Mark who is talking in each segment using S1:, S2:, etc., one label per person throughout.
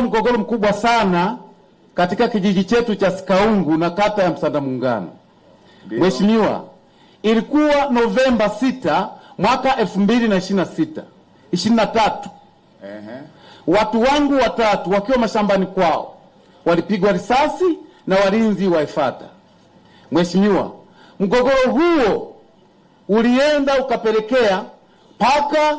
S1: Mgogoro mkubwa sana katika kijiji chetu cha Sikaungu na kata ya Msanda Muungano. Mheshimiwa, ilikuwa Novemba 6 mwaka 2023. Watu wangu watatu wakiwa mashambani kwao walipigwa risasi na walinzi wa Efata. Mheshimiwa, mgogoro huo ulienda ukapelekea paka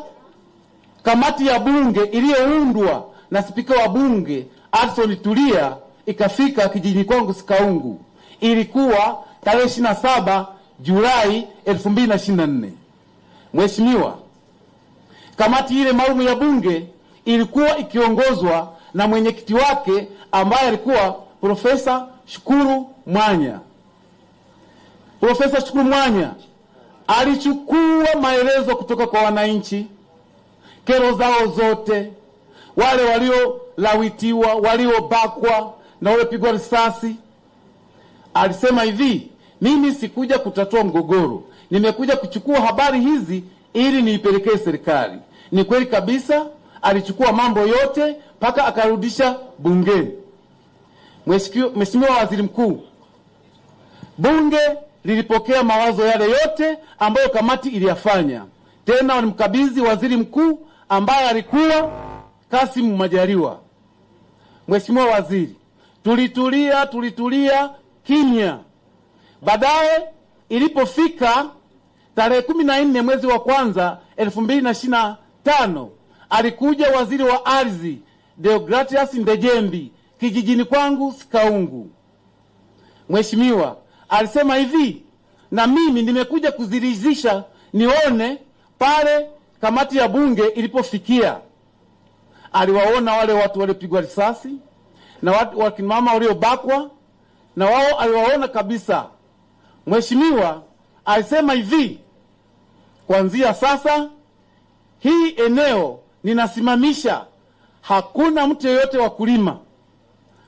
S1: kamati ya bunge iliyoundwa na spika wa bunge Alson Tulia ikafika kijijini kwangu Sikaungu. Ilikuwa tarehe 27 Julai 2024. Mheshimiwa, kamati ile maalum ya bunge ilikuwa ikiongozwa na mwenyekiti wake ambaye alikuwa Profesa Shukuru Mwanya. Profesa Shukuru Mwanya alichukua maelezo kutoka kwa wananchi, kero zao zote, wale waliolawitiwa, waliobakwa na waliopigwa risasi. Alisema hivi, mimi sikuja kutatua mgogoro, nimekuja kuchukua habari hizi ili niipelekee serikali. Ni kweli kabisa, alichukua mambo yote mpaka akarudisha bungeni. Mheshimiwa Waziri Mkuu, bunge lilipokea mawazo yale yote ambayo kamati iliyafanya. Tena walimkabidhi waziri mkuu ambaye alikuwa Kassim Majaliwa. Mheshimiwa Waziri, tulitulia kimya. Baadaye ilipofika tarehe 14 mwezi wa kwanza 2025, alikuja waziri wa ardhi Deogratias Ndejembi kijijini kwangu Sikaungu. Mheshimiwa, alisema hivi, na mimi nimekuja kuziridhisha nione pale kamati ya bunge ilipofikia. Aliwaona wale watu waliopigwa risasi na watu wakimama waliobakwa, na wao aliwaona kabisa. Mheshimiwa, alisema hivi, kuanzia sasa hii eneo ninasimamisha, hakuna mtu yeyote wa kulima,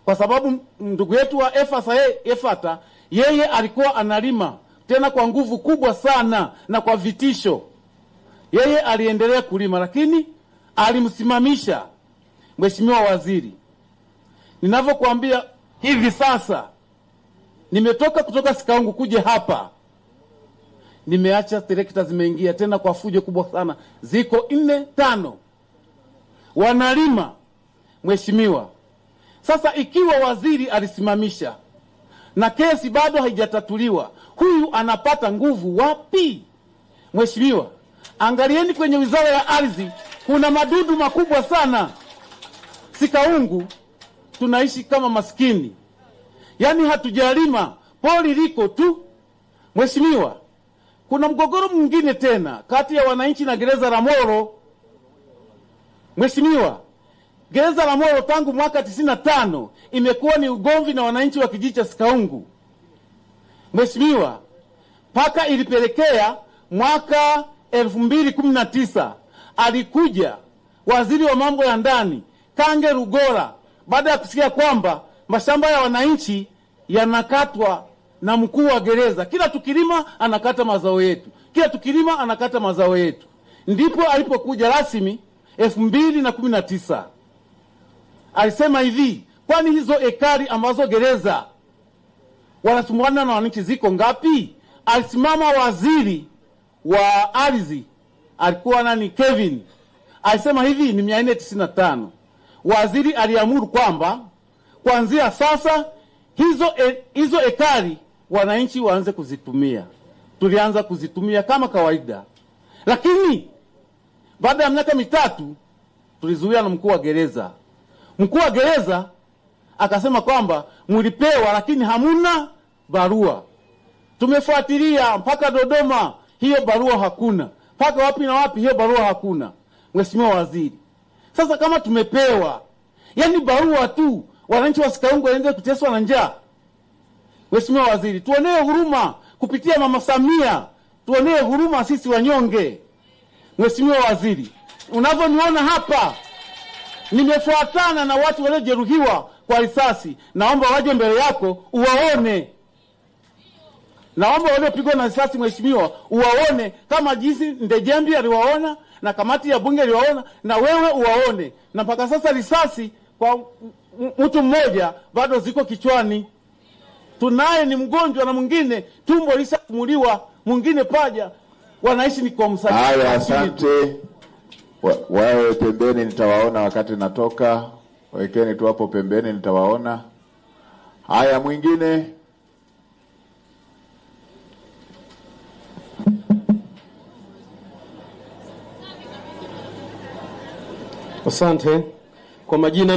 S1: kwa sababu ndugu yetu wa Efata yeye alikuwa analima tena kwa nguvu kubwa sana na kwa vitisho. Yeye aliendelea kulima lakini alimsimamisha. Mheshimiwa Waziri, ninavyokuambia hivi sasa, nimetoka kutoka Sikaungu kuja hapa, nimeacha trekta zimeingia tena kwa fujo kubwa sana, ziko 4-5 wanalima. Mheshimiwa, sasa ikiwa waziri alisimamisha na kesi bado haijatatuliwa, huyu anapata nguvu wapi? Mheshimiwa, angalieni kwenye wizara ya ardhi, kuna madudu makubwa sana. Sikaungu tunaishi kama maskini, yaani hatujalima, poli liko tu. Mheshimiwa, kuna mgogoro mwingine tena kati ya wananchi na gereza la Moro. Mheshimiwa, gereza la Moro tangu mwaka 95 imekuwa ni ugomvi na wananchi wa kijiji cha Sikaungu. Mheshimiwa, paka ilipelekea mwaka 2019 alikuja waziri wa mambo ya ndani Kange Rugora, baada ya kusikia kwamba mashamba ya wananchi yanakatwa na mkuu wa gereza. Kila tukilima anakata mazao yetu, kila tukilima anakata mazao yetu. Ndipo alipokuja rasmi 2019. Alisema hivi, kwani hizo ekari ambazo gereza wanasumbuana na wananchi ziko ngapi? Alisimama waziri wa ardhi, alikuwa nani, Kevin, alisema hivi ni 495. Waziri aliamuru kwamba kuanzia sasa hizo ekari wananchi waanze kuzitumia. Tulianza kuzitumia kama kawaida, lakini baada ya miaka 3 tulizuia na mkuu wa gereza. Mkuu wa gereza akasema kwamba mlipewa lakini hamuna barua. Tumefuatilia mpaka Dodoma, hiyo barua hakuna. Mpaka wapi na wapi, hiyo barua hakuna. Mheshimiwa Waziri, sasa kama tumepewa, yani barua tu, wananchi wa Sikaungu waende kuteswa na njaa. Mheshimiwa Waziri, tuonee huruma kupitia Mama Samia, tuonee huruma sisi wanyonge. Mheshimiwa Waziri, unavyoniona hapa, nimefuatana na watu waliojeruhiwa kwa risasi. Naomba waje mbele yako uwaone. Naomba waliopigwa na risasi, Mheshimiwa, uwaone kama jinsi Ndejembi aliwaona na kamati ya bunge aliwaona, na wewe uwaone. Na mpaka sasa risasi kwa mtu mmoja bado ziko kichwani. Tunaye ni mgonjwa na mwingine tumbo lisakumuliwa, mwingine paja, wanaishi ni kwa msaada.
S2: Haya, asante. Wawe pembeni, nitawaona wakati natoka. Wekeni tu hapo pembeni, nitawaona. Haya, mwingine.
S3: Asante. Kwa majina